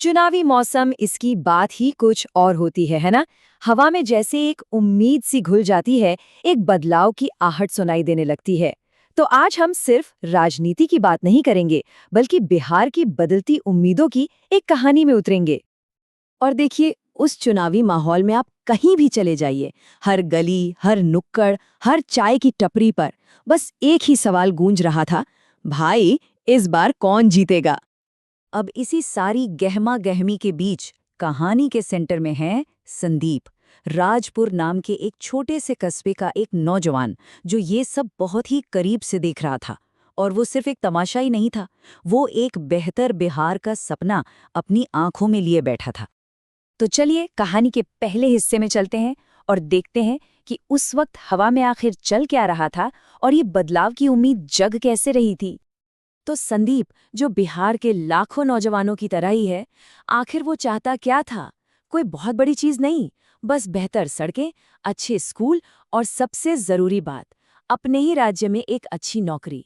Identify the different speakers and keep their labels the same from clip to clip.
Speaker 1: चुनावी मौसम इसकी बात ही कुछ और होती है ना। हवा में जैसे एक उम्मीद सी घुल जाती है, एक बदलाव की आहट सुनाई देने लगती है। तो आज हम सिर्फ राजनीति की बात नहीं करेंगे, बल्कि बिहार की बदलती उम्मीदों की एक कहानी में उतरेंगे। और देखिए, उस चुनावी माहौल में आप कहीं भी चले जाइए, हर गली, हर नुक्कड़, हर चाय की टपरी पर बस एक ही सवाल गूंज रहा था, भाई इस बार कौन जीतेगा। अब इसी सारी गहमा गहमी के बीच कहानी के सेंटर में है संदीप, राजपुर नाम के एक छोटे से कस्बे का एक नौजवान, जो ये सब बहुत ही करीब से देख रहा था। और वो सिर्फ एक तमाशा ही नहीं था, वो एक बेहतर बिहार का सपना अपनी आंखों में लिए बैठा था। तो चलिए कहानी के पहले हिस्से में चलते हैं और देखते हैं कि उस वक्त हवा में आखिर चल क्या रहा था और ये बदलाव की उम्मीद जग कैसे रही थी। तो संदीप, जो बिहार के लाखों नौजवानों की तरह ही है, आखिर वो चाहता क्या था? कोई बहुत बड़ी चीज नहीं, बस बेहतर सड़कें, अच्छे स्कूल और सबसे जरूरी बात, अपने ही राज्य में एक अच्छी नौकरी।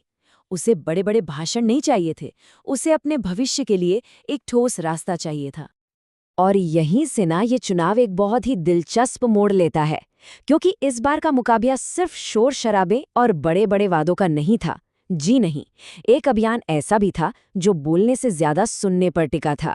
Speaker 1: उसे बड़े बड़े भाषण नहीं चाहिए थे, उसे अपने भविष्य के लिए एक ठोस रास्ता चाहिए था। और यहीं से ना ये चुनाव एक बहुत ही दिलचस्प मोड़ लेता है, क्योंकि इस बार का मुकाबला सिर्फ शोर शराबे और बड़े बड़े वादों का नहीं था। जी नहीं, एक अभियान ऐसा भी था जो बोलने से ज्यादा सुनने पर टिका था।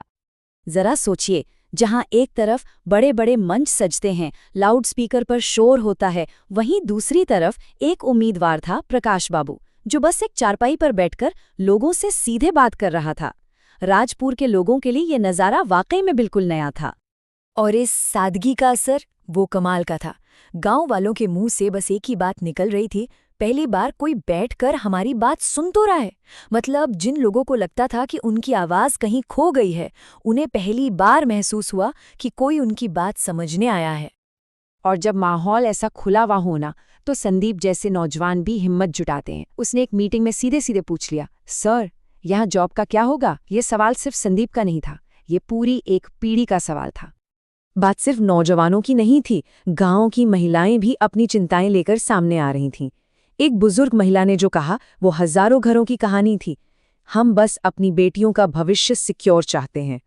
Speaker 1: जरा सोचिए, जहां एक तरफ बड़े बड़े मंच सजते हैं, लाउडस्पीकर पर शोर होता है, वहीं दूसरी तरफ एक उम्मीदवार था, प्रकाश बाबू, जो बस एक चारपाई पर बैठकर लोगों से सीधे बात कर रहा था। राजपुर के लोगों के लिए ये नज़ारा वाकई में बिल्कुल नया था। और इस सादगी का असर वो कमाल का था। गांव वालों के मुंह से बस एक ही बात निकल रही थी, पहली बार कोई बैठकर हमारी बात सुन तो रहा है। मतलब जिन लोगों को लगता था कि उनकी आवाज कहीं खो गई है, उन्हें पहली बार महसूस हुआ कि कोई उनकी बात समझने आया है। और जब माहौल ऐसा खुला हुआ होना, तो संदीप जैसे नौजवान भी हिम्मत जुटाते हैं। उसने एक मीटिंग में सीधे सीधे पूछ लिया, सर, यहाँ जॉब का क्या होगा? ये सवाल सिर्फ संदीप का नहीं था, ये पूरी एक पीढ़ी का सवाल था। बात सिर्फ नौजवानों की नहीं थी, गांव की महिलाएं भी अपनी चिंताएं लेकर सामने आ रही थीं। एक बुजुर्ग महिला ने जो कहा, वो हजारों घरों की कहानी थी। हम बस अपनी बेटियों का भविष्य सिक्योर चाहते हैं।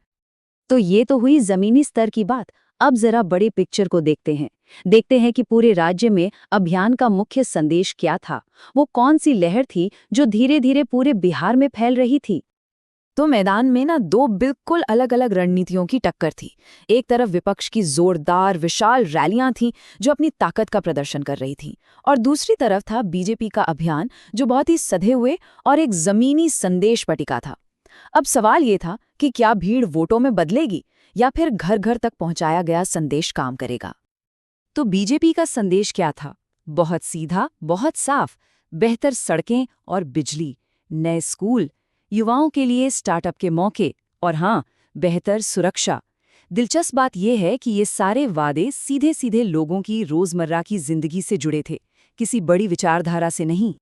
Speaker 1: तो ये तो हुई जमीनी स्तर की बात। अब जरा बड़े पिक्चर को देखते हैं कि पूरे राज्य में अभियान का मुख्य संदेश क्या था। वो कौन सी लहर थी जो धीरे धीरे पूरे बिहार में फैल रही थी। तो मैदान में ना दो बिल्कुल अलग अलग रणनीतियों की टक्कर थी। एक तरफ विपक्ष की जोरदार विशाल रैलियां थीं जो अपनी ताकत का प्रदर्शन कर रही थीं, और दूसरी तरफ था बीजेपी का अभियान, जो बहुत ही सधे हुए और एक जमीनी संदेश पर टिका था। अब सवाल ये था कि क्या भीड़ वोटों में बदलेगी या फिर घर घर तक पहुंचाया गया संदेश काम करेगा। तो बीजेपी का संदेश क्या था? बहुत सीधा, बहुत साफ। बेहतर सड़कें और बिजली, नए स्कूल, युवाओं के लिए स्टार्टअप के मौके, और हाँ, बेहतर सुरक्षा। दिलचस्प बात यह है कि ये सारे वादे सीधे सीधे लोगों की रोजमर्रा की जिंदगी से जुड़े थे, किसी बड़ी विचारधारा से नहीं।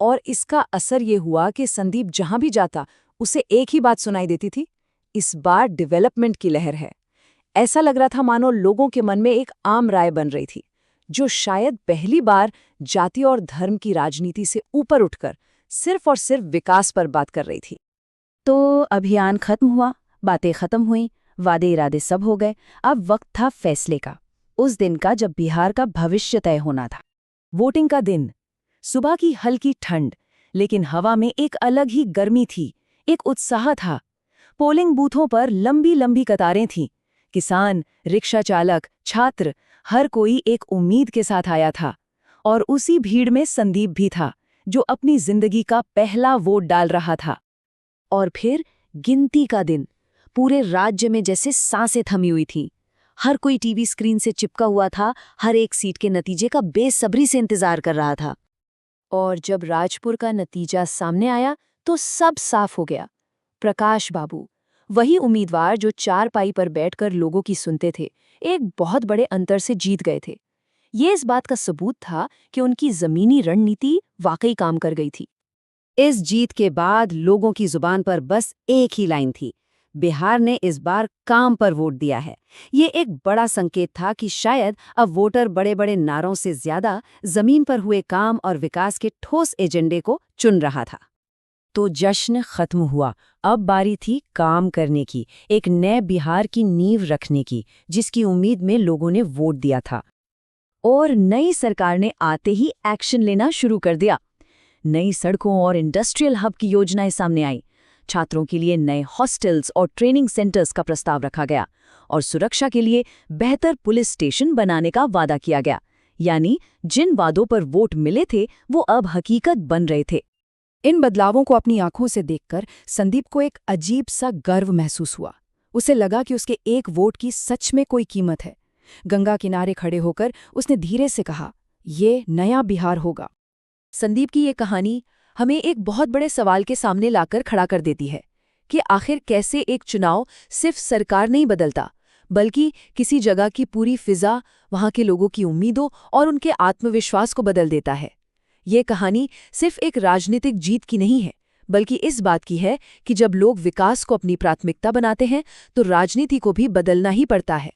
Speaker 1: और इसका असर ये हुआ कि संदीप जहां भी जाता, उसे एक ही बात सुनाई देती थी, इस बार डेवलपमेंट की लहर है। ऐसा लग रहा था मानो लोगों के मन में एक आम राय बन रही थी, जो शायद पहली बार जाति और धर्म की राजनीति से ऊपर उठकर सिर्फ और सिर्फ विकास पर बात कर रही थी। तो अभियान खत्म हुआ, बातें खत्म हुई, वादे इरादे सब हो गए। अब वक्त था फैसले का, उस दिन का जब बिहार का भविष्य तय होना था। वोटिंग का दिन, सुबह की हल्की ठंड, लेकिन हवा में एक अलग ही गर्मी थी, एक उत्साह था। पोलिंग बूथों पर लंबी लंबी कतारें थीं। किसान, रिक्शा चालक, छात्र, हर कोई एक उम्मीद के साथ आया था। और उसी भीड़ में संदीप भी था, जो अपनी जिंदगी का पहला वोट डाल रहा था। और फिर गिनती का दिन, पूरे राज्य में जैसे सांसें थमी हुई थीं। हर कोई टीवी स्क्रीन से चिपका हुआ था, हर एक सीट के नतीजे का बेसब्री से इंतजार कर रहा था। और जब राजपुर का नतीजा सामने आया, तो सब साफ हो गया। प्रकाश बाबू, वही उम्मीदवार जो चारपाई पर बैठकर लोगों की सुनते थे, एक बहुत बड़े अंतर से जीत गए थे। ये इस बात का सबूत था कि उनकी जमीनी रणनीति वाकई काम कर गई थी। इस जीत के बाद लोगों की जुबान पर बस एक ही लाइन थी, बिहार ने इस बार काम पर वोट दिया है। ये एक बड़ा संकेत था कि शायद अब वोटर बड़े बड़े नारों से ज्यादा जमीन पर हुए काम और विकास के ठोस एजेंडे को चुन रहा था। तो जश्न खत्म हुआ। अब बारी थी काम करने की, एक नए बिहार की नींव रखने की, जिसकी उम्मीद में लोगों ने वोट दिया था। और नई सरकार ने आते ही एक्शन लेना शुरू कर दिया। नई सड़कों और इंडस्ट्रियल हब की योजनाएं सामने आई। छात्रों के लिए नए हॉस्टल्स और ट्रेनिंग सेंटर्स का प्रस्ताव रखा गया और सुरक्षा के लिए बेहतर पुलिस स्टेशन बनाने का वादा किया गया। यानी जिन वादों पर वोट मिले थे वो अब हकीकत बन रहे थे।
Speaker 2: इन बदलावों को अपनी आंखों से देखकर संदीप को एक अजीब सा गर्व महसूस हुआ। उसे लगा कि उसके एक वोट की सच में कोई कीमत है। गंगा किनारे खड़े होकर उसने धीरे से कहा, ये नया बिहार होगा।
Speaker 1: संदीप की ये कहानी हमें एक बहुत बड़े सवाल के सामने लाकर खड़ा कर देती है कि आखिर कैसे एक चुनाव सिर्फ सरकार नहीं बदलता, बल्कि किसी जगह की पूरी फिजा, वहां के लोगों की उम्मीदों और उनके आत्मविश्वास को बदल देता है। ये कहानी सिर्फ एक राजनीतिक जीत की नहीं है, बल्कि इस बात की है कि जब लोग विकास को अपनी प्राथमिकता बनाते हैं तो राजनीति को भी बदलना ही पड़ता है।